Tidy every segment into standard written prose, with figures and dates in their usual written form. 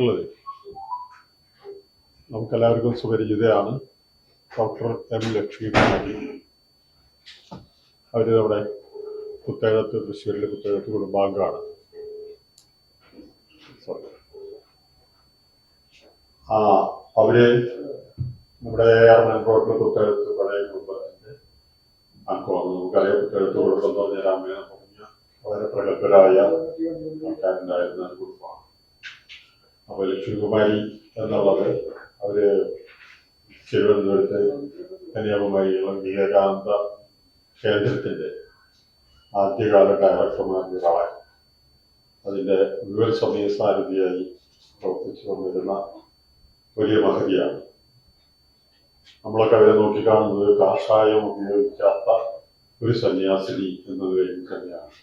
ഉള്ളത് നമുക്കെല്ലാവർക്കും സുപരിചിതയാണ്. Doctor M Lakshmikumari. അവർ നമ്മുടെ കുത്തേഴത്ത്, തൃശ്ശൂരിലെ കുത്തേഴത്ത് കുടുംബാംഗമാണ്. അവര് നമ്മുടെ റോഡിൽ കുത്തേഴത്ത് പഴയ കുടുംബത്തിന്റെ അംഗമാണ്. നമുക്കറിയാം, കുത്തേഴത്ത് കുടുംബം എന്ന് പറഞ്ഞാൽ അമ്മയെ തുടങ്ങിയ വളരെ പ്രഗത്ഭരായ ആൾക്കാരുണ്ടായിരുന്ന ഒരു കുടുംബമാണ്. അപ്പൊ ലക്ഷ്മികുമാരി എന്നുള്ളത് അവര് തിരുവനന്തപുരത്ത് കന്യാകുമാരിയിലുള്ള വിവേകാനന്ദ കേന്ദ്രത്തിന്റെ ആദ്യകാല ഡയറക്ടർമാരിൽ ഒരാളായി അതിന്റെ മുഴുവൻ സമയ സാരഥിയായി പ്രവർത്തിച്ചു വന്നിരുന്ന വലിയ മഹതിയാണ്. നമ്മളൊക്കെ അവരെ നോക്കിക്കാണുന്നത് കാഷായം ഉപയോഗിക്കാത്ത ഒരു സന്യാസിനി എന്ന നിലയിൽ തന്നെയാണ്.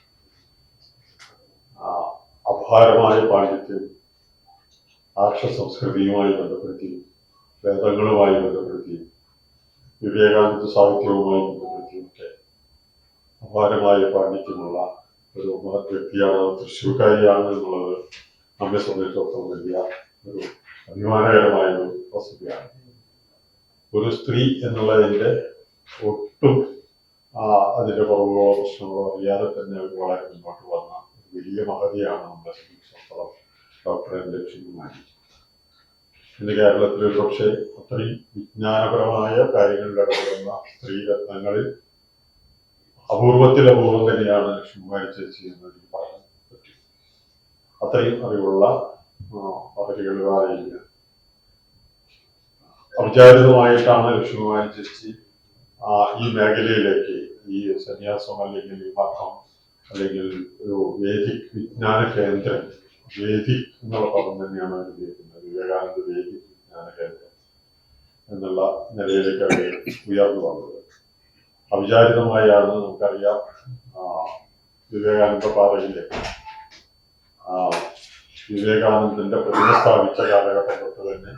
അപാരമായ പാണ്ഡിത്യം ആർഷ സംസ്കൃതിയുമായി ബന്ധപ്പെടുത്തി, വേദങ്ങളുമായി ബന്ധപ്പെടുത്തി, വിവേകാനന്ദ സാഹിത്യവുമായി ബന്ധപ്പെടുത്തിയൊക്കെ അപാരമായ പാണ്ഡിത്യമുള്ള ഒരു മഹത് വ്യക്തിയാണ്. തൃശ്ശൂർക്കാരിയാണ് എന്നുള്ളത് നമ്മെ സംബന്ധിച്ചിടത്തോളം വലിയ ഒരു അഭിമാനകരമായ ഒരു വസ്തുതയാണ്. ഒരു സ്ത്രീ എന്നുള്ളതിൻ്റെ ഒട്ടും അതിൻ്റെ കുറവുകളോ പ്രശ്നങ്ങളോ അറിയാതെ തന്നെ അവർ വളരെ മുന്നോട്ട് വന്ന ഒരു വലിയ മഹതിയാണ് നമ്മളെ സംബന്ധിച്ചിടത്തോളം ഡോക്ടർ എം ലക്ഷ്മികുമാരി. ഇന്ന് കേരളത്തിൽ ഒരു പക്ഷേ അത്രയും വിജ്ഞാനപരമായ കാര്യങ്ങളിൽ ഇടപെടുന്ന സ്ത്രീരത്നങ്ങളിൽ അപൂർവം തന്നെയാണ് ലക്ഷ്മികുമാരി ചേച്ചി എന്ന് പറയാൻ പറ്റും. അത്രയും അറിവുള്ള പദവികളിൽ അവിചാരിതമായിട്ടാണ് ലക്ഷ്മികുമാരി ചേച്ചി ഈ മേഖലയിലേക്ക്, ഈ സന്യാസം അല്ലെങ്കിൽ ഈ മഠം അല്ലെങ്കിൽ ഒരു വേദിക് വിജ്ഞാന കേന്ദ്രം, വേദിക് എന്നുള്ള പദം തന്നെയാണ് അവർ ഉപയോഗിക്കുന്നത്, വിവേകാനന്ദ വേദിക് വിജ്ഞാന കേന്ദ്രം എന്നുള്ള നിലയിലേക്ക് അവർ ഉയർന്നു വന്നത്. അവിചാരിതമായാണ്. നമുക്കറിയാം, വിവേകാനന്ദ പാറയിലെ വിവേകാനന്ദന്റെ പ്രതിമ സ്ഥാപിച്ച കാലഘട്ടം തൊട്ട് തന്നെ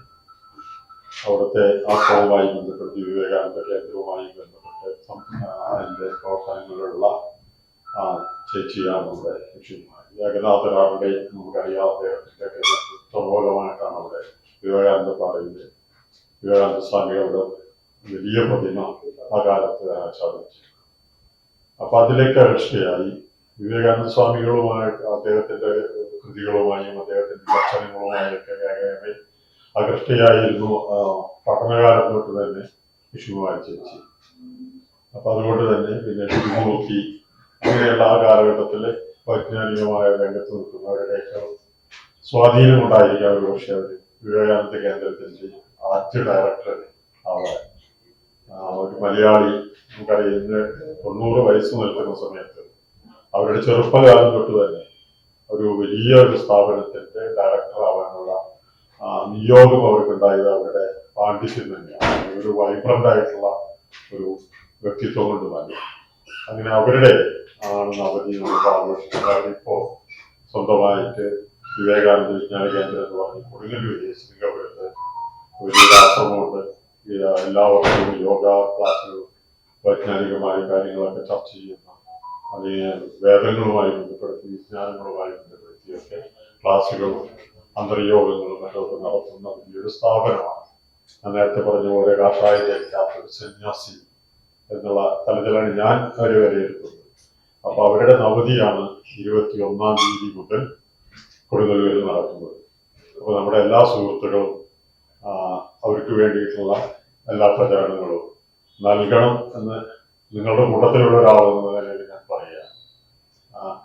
അവിടുത്തെ ആശ്രമവുമായി ബന്ധപ്പെട്ട്, വിവേകാനന്ദ കേന്ദ്രവുമായി ബന്ധപ്പെട്ട് അതിന്റെ പ്രവർത്തനങ്ങളിലുള്ള ചേച്ചിയാണ് നമ്മുടെ ലക്ഷ്മികുമാരി. ഏകനാഥനാറുടെ നമുക്കറിയാം, അദ്ദേഹത്തിന്റെ പ്രബോധമായിട്ടാണ് അവിടെ വിവേകാനന്ദ പാറയിലെ വിവേകാനന്ദ സ്വാമികളുടെ വലിയ പ്രതിമ ആ കാലത്ത് സ്ഥാപിച്ചു. അപ്പൊ അതിലേക്ക് ആകർഷകയായി വിവേകാനന്ദ സ്വാമികളുമായിട്ട്, അദ്ദേഹത്തിന്റെ കൃതികളുമായും അദ്ദേഹത്തിന്റെ ദർശനങ്ങളുമായൊക്കെ ഏറെ ആകർഷകയായിരുന്നു പഠനകാലം തൊട്ട് തന്നെ ലക്ഷ്മികുമാരി ചേച്ചി. അപ്പൊ അതുകൊണ്ട് തന്നെ പിന്നെ തിരുമൂർത്തി അങ്ങനെയുള്ള ആ കാലഘട്ടത്തില് വൈജ്ഞാനികമായ രംഗത്ത് നിൽക്കുന്നവരുടെയൊക്കെ സ്വാധീനം ഉണ്ടായിരിക്കാം ഒരു പക്ഷേ അവർ വിവേകാനന്ദ കേന്ദ്രത്തിന്റെ ആദ്യ ഡയറക്ടർ ആവാൻ. ഒരു മലയാളി, നമുക്കറിയാം, ഇന്ന് 90 വയസ്സ് നിൽക്കുന്ന സമയത്ത് അവരുടെ ചെറുപ്പകാലം തൊട്ട് തന്നെ ഒരു വലിയ ഒരു സ്ഥാപനത്തിന്റെ ഡയറക്ടർ ആവാനുള്ള നിയോഗം അവർക്കുണ്ടായത് അവരുടെ പാണ്ഡിത്യം തന്നെയാണ്. ഒരു വൈബ്രന്റ് ആയിട്ടുള്ള ഒരു വ്യക്തിത്വം കൊണ്ട് തന്നെ. അങ്ങനെ അവരുടെ ആണെന്ന് അവധി നമുക്ക് ആഘോഷിക്കുന്നത്. ഇപ്പോ സ്വന്തമായിട്ട് വിവേകാനന്ദ വിജ്ഞാന കേന്ദ്രം എന്ന് പറഞ്ഞ് കൊടുങ്ങല്ലൂര് ശ്രീകപുരത്ത് വലിയൊരു ആശ്രമമുണ്ട്. എല്ലാ വർഷവും യോഗ ക്ലാസ്സുകളും വൈജ്ഞാനികമായ കാര്യങ്ങളൊക്കെ ചർച്ച ചെയ്യുന്ന, അതിന് വേദങ്ങളുമായി ബന്ധപ്പെടുത്തി, വിജ്ഞാനങ്ങളുമായി ബന്ധപ്പെടുത്തിയൊക്കെ ക്ലാസ്സുകളും അന്തർയോഗങ്ങളും മറ്റൊക്കെ നടത്തുന്ന വലിയൊരു സ്ഥാപനമാണ്. ഞാൻ നേരത്തെ പറഞ്ഞ പോലെ കാഷായത്തേക്കാത്തൊരു സന്യാസി എന്നുള്ള തലത്തിലാണ് ഞാൻ അവർ വിലയിരുത്തുന്നത്. അപ്പൊ അവരുടെ നവതിയാണ് 21-ാം തീയതി മുതൽ കൊടുങ്ങല്ലൂരിൽ നടക്കുന്നത്. അപ്പൊ നമ്മുടെ എല്ലാ സുഹൃത്തുക്കളും അവർക്ക് വേണ്ടിയിട്ടുള്ള എല്ലാ പ്രചരണങ്ങളും നൽകണം എന്ന് നിങ്ങളുടെ കൂട്ടത്തിലുള്ള ഒരാളെന്ന നിലയിൽ ഞാൻ പറയുക.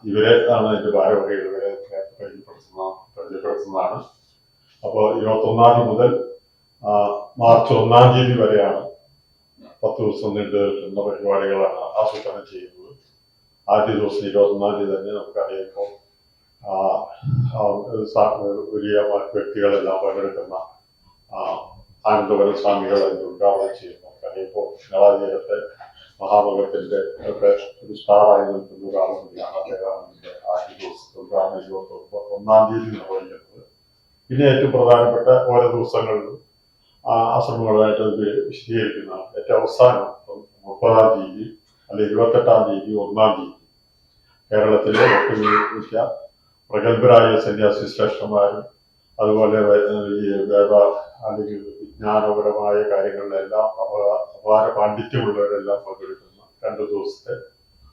ഇവരെ ആണ് എന്റെ ഭാരവാഹികൾ, ഇവരെ പരിചയപ്പെടുത്തുന്നതാണ്. അപ്പോൾ 21-ാം തീയതി മുതൽ മാർച്ച് 1-ാം തീയതി വരെയാണ് 10 ദിവസം നീണ്ടു നിൽക്കുന്ന പരിപാടികളാണ് ആസൂത്രണം ചെയ്യുന്നത്. ആദ്യ ദിവസം 21-ാം തീയതി തന്നെ നമുക്കറിയാം വലിയ വ്യക്തികളെല്ലാം പങ്കെടുക്കുന്ന ആനന്ദപുരം സ്വാമികൾ അതിന് ഉദ്ഘാടനം ചെയ്യുന്നു. നമുക്കറിയാം, നളാതീരത്തെ മഹാമകത്തിന്റെ ഒക്കെ ഒരു സ്റ്റാറായി നിൽക്കുന്ന ഒരാൾ കൂടിയാണ് അദ്ദേഹം. ആദ്യ ദിവസത്തെ ഉദ്ഘാടനം 21-ാം തീയതി നിർവഹിക്കുന്നത്. പിന്നെ ഏറ്റവും പ്രധാനപ്പെട്ട ഓരോ ദിവസങ്ങളിലും ആശ്രമങ്ങളായിട്ട് അത് വിശദീകരിക്കുന്നതാണ്. ഏറ്റവും അവസാനം 30-ാം തീയതി അല്ലെ 28-ാം തീയതി 1-ാം തീയതി കേരളത്തിലെ ഒട്ടുമിക്ക പ്രഗത്ഭരായ സന്യാസി ശ്രേഷ്ഠന്മാരും അതുപോലെ ഈ വേദ അല്ലെങ്കിൽ വിജ്ഞാനപരമായ കാര്യങ്ങളിലെല്ലാം അപാര പാണ്ഡിത്യമുള്ളവരെല്ലാം പങ്കെടുക്കുന്ന 2 ദിവസത്തെ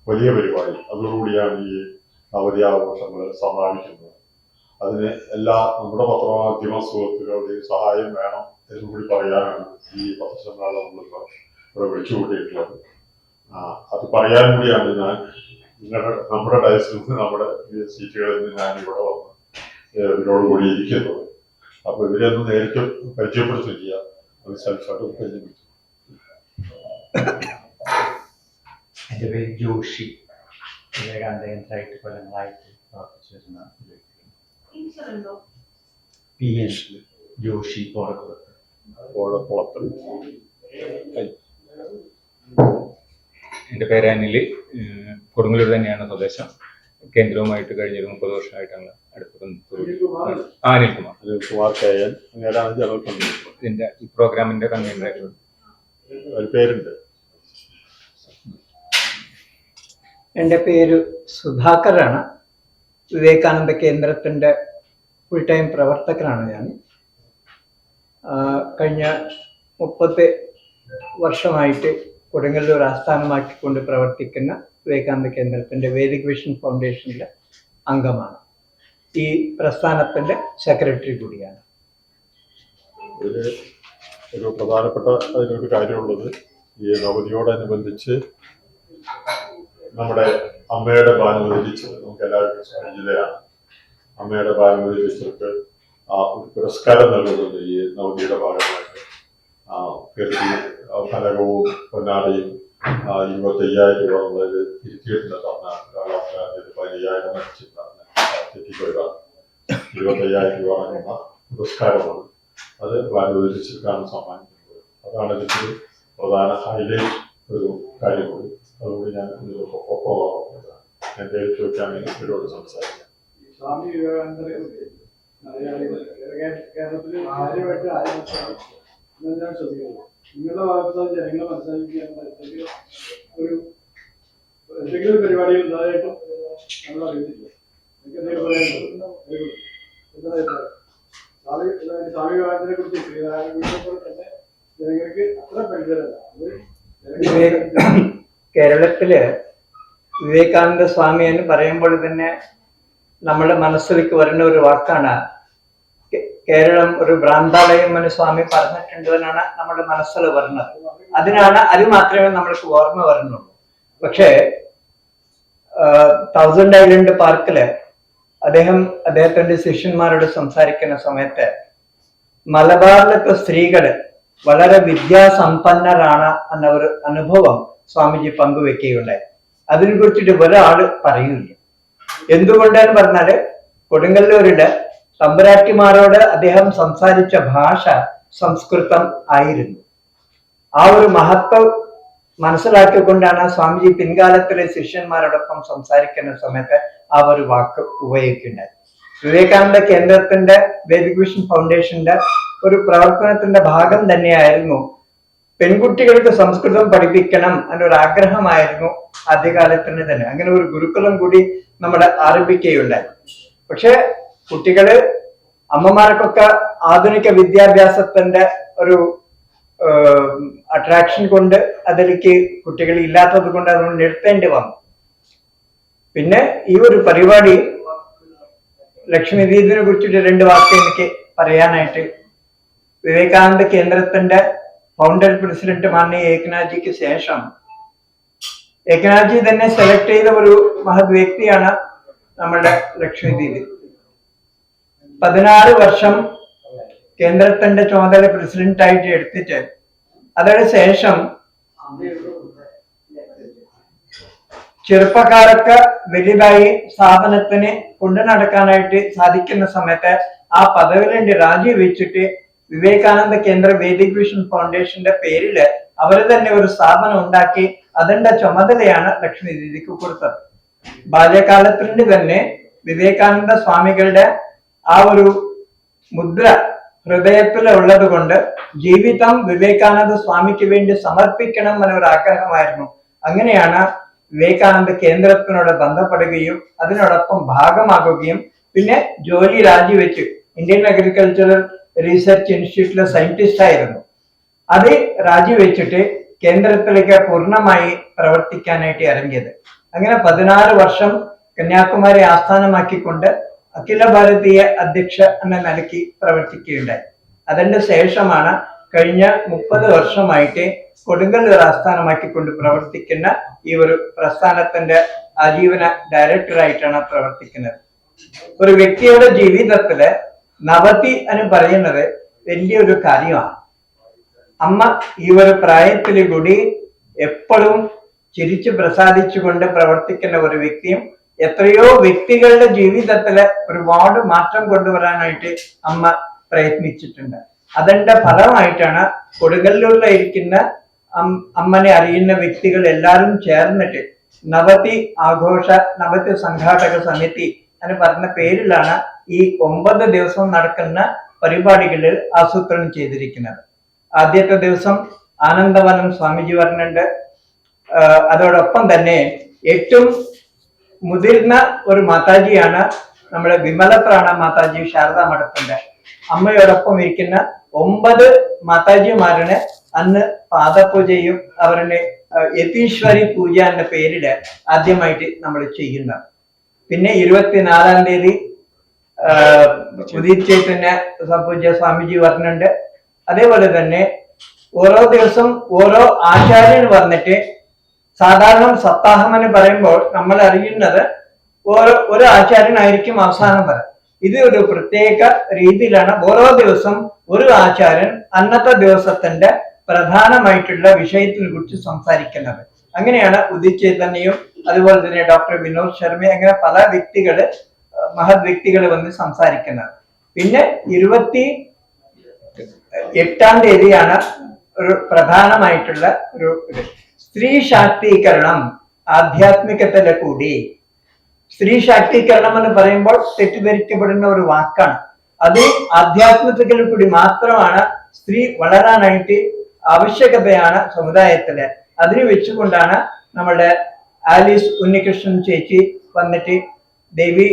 വലിയ പരിപാടി. അതോടുകൂടിയാണ് ഈ നവതി ആഘോഷങ്ങൾ സമാപിക്കുന്നത്. അതിന് നമ്മുടെ പത്രമാധ്യമ സുഹൃത്തുക്കളുടെയും സഹായം വേണം എന്നുകൂടി പറയാനാണ് ഈ പത്രസമ്മേളനം നമ്മളിപ്പോൾ ഇവിടെ വിളിച്ചുകൂട്ടിയിട്ടുള്ളത്. അത് പറയാൻ കൂടിയാണ് ഞാൻ നമ്മുടെ ഡയസിൽ നിന്ന് നമ്മുടെ സീറ്റുകളിൽ നിന്ന് ഞാൻ ഇവിടെ വന്ന് ഇവരോട് കൂടി ഇരിക്കുന്നത്. അപ്പൊ ഇവരെയൊന്നും നേരിട്ട് പരിചയപ്പെടുത്തില്ല, അത് സെൽഫായിട്ട് പരിചയപ്പെടുത്തും. എൻ്റെ പേര് ജോഷി. വിവേകാനന്ദ കേന്ദ്രമായിട്ട് കൊല്ലങ്ങളായിട്ട് പ്രവർത്തിച്ചു വരുന്ന PN ജോഷി കോടക്കുളത്ത്. എൻ്റെ പേര് അനിൽ. കൊടുങ്ങല്ലൂർ തന്നെയാണ് സ്വദേശം. കേന്ദ്രവുമായിട്ട് കഴിഞ്ഞൊരു 30 വർഷമായിട്ടാണ് അടുത്ത്. അനിൽകുമാർ KN ഇതിന്റെ ഈ പ്രോഗ്രാമിന്റെ കൺവീനറായിട്ടുണ്ട്. പേരുണ്ട്. എൻ്റെ പേര് സുധാകരാണ്. വിവേകാനന്ദ കേന്ദ്രത്തിൻ്റെ ഫുൾ ടൈം പ്രവർത്തകനാണ് ഞാൻ. കഴിഞ്ഞ 30 വർഷമായിട്ട് കൊടുങ്ങല്ലൂർ ആസ്ഥാനമാക്കിക്കൊണ്ട് പ്രവർത്തിക്കുന്ന വിവേകാനന്ദ കേന്ദ്രത്തിൻ്റെ വേദിക് വിഷൻ ഫൗണ്ടേഷനിലെ അംഗമാണ്. ഈ പ്രസ്ഥാനത്തിൻ്റെ സെക്രട്ടറി കൂടിയാണ്. ഒരു പ്രധാനപ്പെട്ട അതിനൊരു കാര്യമുള്ളത്, ഈ നവതിയോടനുബന്ധിച്ച് നമ്മുടെ അമ്മയുടെ ഭാനുമതി ടീച്ചർ നമുക്ക് എല്ലാവർക്കും പരിചിതയാണ്. അമ്മയുടെ ഭാനുമതി ടീച്ചർക്ക് ഒരു പുരസ്കാരം നൽകുന്നുണ്ട് ഈ നവതിയുടെ ഭാഗമായിട്ട്. കീർത്തി ഫലകവും പൊന്നാടിയും 25,000 രൂപ നമ്മളതിൽ തിരിച്ചിട്ടുണ്ട്. തന്ന 15,000 അടിച്ചിട്ടുണ്ടാകുന്ന തെറ്റിപ്പോയതാണ്. 25,000 രൂപ എന്ന പുരസ്കാരമാണ്. അത് ഭാനുമതി ടീച്ചർക്കാണ് സമ്മാനിക്കുന്നത്. അതാണ് ഇതിൻ്റെ പ്രധാന ഹൈലൈറ്റ് ഒരു കാര്യം കൂടി. അതുകൊണ്ട് ഞാൻ ഒപ്പം എൻ്റെ ചോദിക്കാമെങ്കിൽ ഇവരോട് സംസാരിക്കാം. സ്വാമി വിവേകാനന്ദരെ കേരളത്തിൽ ആദ്യമായിട്ട് ഞാൻ ശ്രദ്ധിക്കുന്നു. നിങ്ങളുടെ ഭാഗത്ത് ജനങ്ങളെ മനസ്സിലാക്കിയ ഒരു എന്തെങ്കിലും പരിപാടികൾ ഉണ്ടായിട്ടും നമ്മൾ അറിയുന്നില്ല. എനിക്ക് എന്തെങ്കിലും പറയാനുള്ളത് സ്വാമി വിവേകാനന്ദനെ കുറിച്ച് ശ്രീനാരായണ തന്നെ ജനങ്ങൾക്ക് അത്ര പരിചയമല്ല. കേരളത്തില് വിവേകാനന്ദ സ്വാമി എന്ന് പറയുമ്പോൾ തന്നെ നമ്മുടെ മനസ്സിലേക്ക് വരുന്ന ഒരു വാക്കാണ് കേരളം ഒരു ഭ്രാന്താലയം എന്ന് സ്വാമി പറഞ്ഞിട്ടുണ്ട് എന്നാണ് നമ്മുടെ മനസ്സിൽ വരുന്നത്. അത് മാത്രമേ നമ്മൾക്ക് ഓർമ്മ വരുന്നുള്ളൂ. പക്ഷേ 1000 ഐലൻഡ് പാർക്കില് അദ്ദേഹത്തിന്റെ ശിഷ്യന്മാരോട് സംസാരിക്കുന്ന സമയത്ത് മലബാറിലത്തെ സ്ത്രീകള് വളരെ വിദ്യാസമ്പന്നരാണ് എന്ന ഒരു അനുഭവം സ്വാമിജി പങ്കുവെക്കുകയുണ്ടായി. അതിനെ കുറിച്ചിട്ട് ഒരാള് പറയില്ല. എന്തുകൊണ്ടെന്ന് പറഞ്ഞാല് കൊടുങ്ങല്ലൂരിലെ തമ്പുരാട്ടിമാരോട് അദ്ദേഹം സംസാരിച്ച ഭാഷ സംസ്കൃതം ആയിരുന്നു. ആ ഒരു മഹത്വം മനസ്സിലാക്കിക്കൊണ്ടാണ് സ്വാമിജി പിൻകാലത്തിലെ ശിഷ്യന്മാരോടൊപ്പം സംസാരിക്കുന്ന സമയത്ത് ആ ഒരു വാക്ക് ഉപയോഗിക്കുന്നുണ്ടായി. വിവേകാനന്ദ കേന്ദ്രത്തിന്റെ വേദിക് വിഷൻ ഫൗണ്ടേഷന്റെ ഒരു പ്രവർത്തനത്തിന്റെ ഭാഗം തന്നെയായിരുന്നു പെൺകുട്ടികൾക്ക് സംസ്കൃതം പഠിപ്പിക്കണം എന്നൊരു ആഗ്രഹമായിരുന്നു ആദ്യകാലത്തിന് തന്നെ. അങ്ങനെ ഒരു ഗുരുകുലം കൂടി നമ്മുടെ ആരംഭിക്കുകയുണ്ടായി. പക്ഷെ കുട്ടികള് അമ്മമാർക്കൊക്കെ ആധുനിക വിദ്യാഭ്യാസത്തിന്റെ ഒരു അട്രാക്ഷൻ കൊണ്ട് അതിലേക്ക് കുട്ടികൾ ഇല്ലാത്തത് കൊണ്ട് അതുകൊണ്ട് നിർത്തേണ്ടി വന്നു. പിന്നെ ഈ ഒരു പരിപാടി ലക്ഷ്മി ദീദിനെ കുറിച്ചിട്ട് 2 വാക്ക് എനിക്ക് പറയാനായിട്ട്. വിവേകാനന്ദ കേന്ദ്രത്തിന്റെ ഫൗണ്ടർ പ്രസിഡന്റ് മാനനീയ ഏകനാഥ്ജിക്ക് ശേഷം ഏകനാഥ്ജി തന്നെ സെലക്ട് ചെയ്ത ഒരു മഹത് വ്യക്തിയാണ് നമ്മുടെ ലക്ഷ്മി ദീദി. 16 വർഷം കേന്ദ്രത്തിന്റെ ചുമതല പ്രസിഡന്റ് ആയിട്ട് എടുത്തിട്ട് അതിന് ശേഷം ചെറുപ്പക്കാരൊക്കെ വലുതായി സ്ഥാപനത്തിന് കൊണ്ടു നടക്കാനായിട്ട് സാധിക്കുന്ന സമയത്ത് ആ പദവിയിൽ നിന്ന് രാജിവെച്ചിട്ട് വിവേകാനന്ദ കേന്ദ്ര വേദിക് വിഷൻ ഫൗണ്ടേഷന്റെ പേരില് അവര് തന്നെ ഒരു സ്ഥാപനം ഉണ്ടാക്കി അതിന്റെ ചുമതലയാണ് ലക്ഷ്മി ദീദിക്ക് കൊടുത്തത്. ബാല്യകാലത്തിന്റെ തന്നെ വിവേകാനന്ദ സ്വാമികളുടെ ആ ഒരു മുദ്ര ഹൃദയത്തിൽ ഉള്ളത് കൊണ്ട് ജീവിതം വിവേകാനന്ദ സ്വാമിക്ക് വേണ്ടി സമർപ്പിക്കണം എന്നൊരു ആഗ്രഹമായിരുന്നു. അങ്ങനെയാണ് വിവേകാനന്ദ കേന്ദ്രത്തിനോട് ബന്ധപ്പെടുകയും അതിനോടൊപ്പം ഭാഗമാകുകയും പിന്നെ ജോലി രാജിവെച്ച് ഇന്ത്യൻ അഗ്രികൾച്ചറൽ റിസർച്ച് ഇൻസ്റ്റിറ്റ്യൂട്ടിലെ സയന്റിസ്റ്റ് ആയിരുന്നു. അത് രാജിവെച്ചിട്ട് കേന്ദ്രത്തിലേക്ക് പൂർണ്ണമായി പ്രവർത്തിക്കാനായിട്ട് ഇറങ്ങിയത്. അങ്ങനെ 16 വർഷം കന്യാകുമാരി ആസ്ഥാനമാക്കിക്കൊണ്ട് അഖില ഭാരതീയ അധ്യക്ഷ എന്ന നിലയ്ക്ക് പ്രവർത്തിക്കുകയുണ്ടായി. അതിന്റെ ശേഷമാണ് കഴിഞ്ഞ 30 വർഷമായിട്ട് കൊടുങ്ങല്ലൂർ ആസ്ഥാനമാക്കിക്കൊണ്ട് പ്രവർത്തിക്കുന്ന ഈ ഒരു പ്രസ്ഥാനത്തിന്റെ ആജീവന ഡയറക്ടറായിട്ടാണ് പ്രവർത്തിക്കുന്നത്. ഒരു വ്യക്തിയുടെ ജീവിതത്തില് നവതി എന്ന് പറയുന്നത് വലിയൊരു കാര്യമാണ്. അമ്മ ഈ ഒരു പ്രായത്തിൽ കൂടി എപ്പോഴും ചിരിച്ചു പ്രസാദിച്ചുകൊണ്ട് പ്രവർത്തിക്കുന്ന ഒരു വ്യക്തിയും എത്രയോ വ്യക്തികളുടെ ജീവിതത്തില് ഒരുപാട് മാറ്റം കൊണ്ടുവരാനായിട്ട് അമ്മ പ്രയത്നിച്ചിട്ടുണ്ട്. അതിന്റെ ഫലമായിട്ടാണ് കൊടുങ്ങല്ലൂരിലിരിക്കുന്ന അമ്മനെ അറിയുന്ന വ്യക്തികൾ എല്ലാവരും ചേർന്നിട്ട് നവതി ആഘോഷ നവതി സംഘാടക സമിതി എന്ന് പറഞ്ഞ പേരിലാണ് ഈ 9 ദിവസം നടക്കുന്ന പരിപാടികളിൽ ആസൂത്രണം ചെയ്തിരിക്കുന്നത്. ആദ്യത്തെ ദിവസം ആനന്ദവനം സ്വാമിജി പറഞ്ഞിട്ടുണ്ട്. അതോടൊപ്പം തന്നെ ഏറ്റവും മുതിർന്ന ഒരു മാതാജിയാണ് നമ്മുടെ വിമലപ്രാണ മാതാജി ശാരദാ മഠത്തിന്റെ. അമ്മയോടൊപ്പം ഇരിക്കുന്ന 9 മാതാജിമാരിന് അന്ന് പാദപൂജയും അവരുടെ യതീശ്വരി പൂജ എന്ന പേരില് ആദ്യമായിട്ട് നമ്മൾ ചെയ്യുന്നത്. പിന്നെ 24-ാം തീയതി ഉദിത് ചൈതന്യ പൂജ സ്വാമിജി പറഞ്ഞിട്ടുണ്ട്. അതേപോലെ തന്നെ ഓരോ ദിവസം ഓരോ ആചാര്യൻ വന്നിട്ട്, സാധാരണ സപ്താഹം എന്ന് പറയുമ്പോൾ നമ്മൾ അറിയുന്നത് ഒരു ആചാര്യനായിരിക്കും അവസാനം വരെ. ഇത് ഒരു പ്രത്യേക രീതിയിലാണ് ഓരോ ദിവസം ഒരു ആചാര്യൻ അന്നത്തെ ദിവസത്തിന്റെ പ്രധാനമായിട്ടുള്ള വിഷയത്തിനെ കുറിച്ച് സംസാരിക്കുന്നത്. അങ്ങനെയാണ് ഉദിത് ചൈതന്യയും അതുപോലെ തന്നെ ഡോക്ടർ വിനോദ് ശർമ്മ, അങ്ങനെ പല വ്യക്തികള് മഹത് വ്യക്തികൾ വന്ന് സംസാരിക്കുന്നത്. പിന്നെ 28-ാം തീയതിയാണ് ഒരു പ്രധാനമായിട്ടുള്ള ഒരു സ്ത്രീ ശാക്തീകരണം ആധ്യാത്മികത്തിലെ കൂടി. സ്ത്രീ ശാക്തീകരണം എന്ന് പറയുമ്പോൾ തെറ്റിദ്ധരിക്കപ്പെടുന്ന ഒരു വാക്കാണ്. അത് ആധ്യാത്മികത്തിൽ കൂടി മാത്രമാണ് സ്ത്രീ വളരാനായിട്ട് ആവശ്യകതയാണ് സമുദായത്തില്. അതിന് വെച്ചുകൊണ്ടാണ് നമ്മളുടെ ആലീസ് ഉണ്ണികൃഷ്ണൻ ചേച്ചി വന്നിട്ട് ദേവി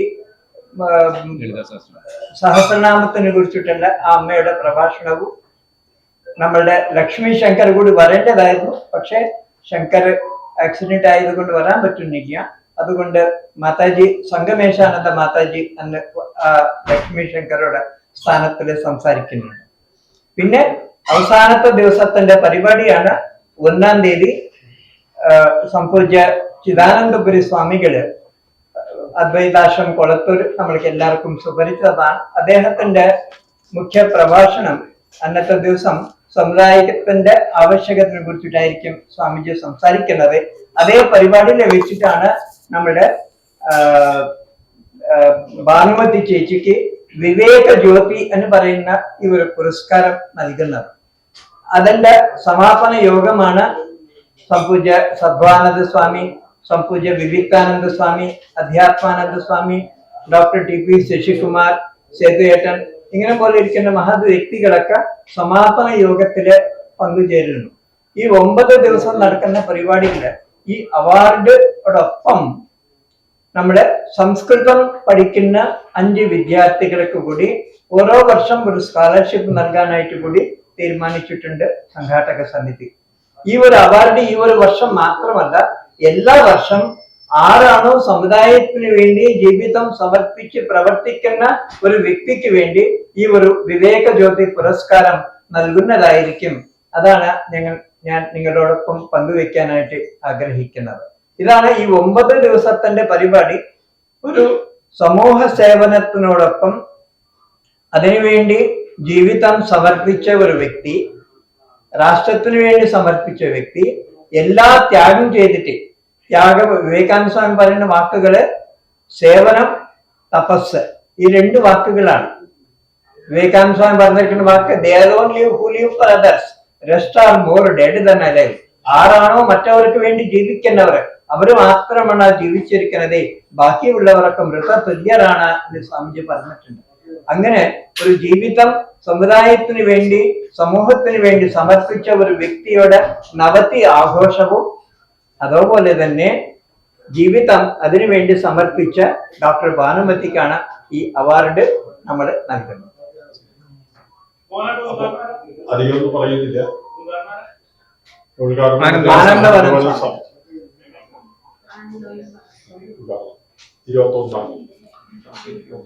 സഹസ്രനാമത്തിനെ കുറിച്ചിട്ടുള്ള ആ അമ്മയുടെ പ്രഭാഷണവും നമ്മളുടെ ലക്ഷ്മി ശങ്കർ കൂടി വരേണ്ടതായിരുന്നു. പക്ഷെ ശങ്കർ ആക്സിഡന്റ് ആയതുകൊണ്ട് വരാൻ പറ്റുന്നില്ല. അതുകൊണ്ട് മാതാജി സംഗമേശാനന്ദ മാതാജി അന്ന് ലക്ഷ്മി ശങ്കറുടെ സ്ഥാനത്തിൽ സംസാരിക്കുന്നുണ്ട്. പിന്നെ അവസാനത്തെ ദിവസത്തിന്റെ പരിപാടിയാണ് 1-ാം തീയതി സംപൂജ്യ ചിദാനന്ദപുരി സ്വാമികള് അദ്വൈതാശ്രം കൊളത്തൂർ നമ്മൾക്ക് എല്ലാവർക്കും സുപരിചിതമാണ്. അദ്ദേഹത്തിന്റെ മുഖ്യ പ്രഭാഷണം അന്നത്തെ ദിവസം സമുദായത്തിന്റെ ആവശ്യകതയെ കുറിച്ചിട്ടായിരിക്കും സ്വാമിജി സംസാരിക്കുന്നത്. അതേ പരിപാടിയിൽ വെച്ചിട്ടാണ് നമ്മുടെ ഭാനുമതി ചേച്ചിക്ക് വിവേക ജ്യോതി എന്ന് പറയുന്ന ഈ ഒരു പുരസ്കാരം നൽകുന്നത്. അതിന്റെ സമാപന യോഗമാണ് സംപൂജ്യ സദ്ഭാനന്ദ സ്വാമി, സംപൂജ്യ വിവേകാനന്ദ സ്വാമി, അധ്യാത്മാനന്ദ സ്വാമി, ഡോക്ടർ ടി പി ശശികുമാർ, സേതുയേട്ടൻ, ഇങ്ങനെ പോലെ ഇരിക്കുന്ന മഹത് വ്യക്തികളൊക്കെ സമാപന യോഗത്തില് പങ്കുചേരുന്നു. ഈ 9 ദിവസം നടക്കുന്ന പരിപാടിയില് ഈ അവാർഡോടൊപ്പം നമ്മുടെ സംസ്കൃതം പഠിക്കുന്ന 5 വിദ്യാർത്ഥികൾക്ക് കൂടി ഓരോ വർഷം ഒരു സ്കോളർഷിപ്പ് നൽകാനായിട്ട് കൂടി തീരുമാനിച്ചിട്ടുണ്ട് സംഘാടക സമിതി. ഈ ഒരു അവാർഡ് ഈ ഒരു വർഷം മാത്രമല്ല, എല്ലാ വർഷം ആരാണോ സമുദായത്തിന് വേണ്ടി ജീവിതം സമർപ്പിച്ച് പ്രവർത്തിക്കുന്ന ഒരു വ്യക്തിക്ക് വേണ്ടി ഈ ഒരു വിവേക ജ്യോതി പുരസ്കാരം നൽകുന്നതായിരിക്കും. അതാണ് ഞാൻ നിങ്ങളോടൊപ്പം പങ്കുവെക്കാനായിട്ട് ആഗ്രഹിക്കുന്നത്. ഇതാണ് ഈ 9 ദിവസത്തിന്റെ പരിപാടി. ഒരു സമൂഹ സേവനത്തിനോടൊപ്പം അതിനുവേണ്ടി ജീവിതം സമർപ്പിച്ച ഒരു വ്യക്തി, രാഷ്ട്രത്തിന് വേണ്ടി സമർപ്പിച്ച വ്യക്തി, എല്ലാ ത്യാഗം ചെയ്തിട്ട്, വിവേകാനന്ദ സ്വാമി പറയുന്ന വാക്കുകള് സേവനം, തപസ്, ഈ 2 വാക്കുകളാണ്. വിവേകാനന്ദ സ്വാമി പറഞ്ഞിരിക്കുന്ന വാക്ക് they alone live who live for others, rest are more dead than alive. ആരാണോ മറ്റവർക്ക് വേണ്ടി ജീവിക്കുന്നവർ അവര് മാത്രമാണ് ജീവിച്ചിരിക്കുന്നത്, ബാക്കിയുള്ളവരൊക്കെ മൃതതുല്യരാണ് എന്ന് സ്വാമിജി പറഞ്ഞിട്ടുണ്ട്. അങ്ങനെ ഒരു ജീവിതം സമുദായത്തിന് വേണ്ടി സമൂഹത്തിന് വേണ്ടി സമർപ്പിച്ച ഒരു വ്യക്തിയുടെ നവതി ആഘോഷവും അതുപോലെ തന്നെ ജീവിതം അതിനുവേണ്ടി സമർപ്പിച്ച ഡോക്ടർ ഭാനുമതിക്കാണ് ഈ അവാർഡ് നമ്മൾ നൽകുന്നത്. അധികമൊന്നും പറയുന്നില്ല. ഉദ്ഘാടനം ആനന്ദവനം 21-ാം തീയതി.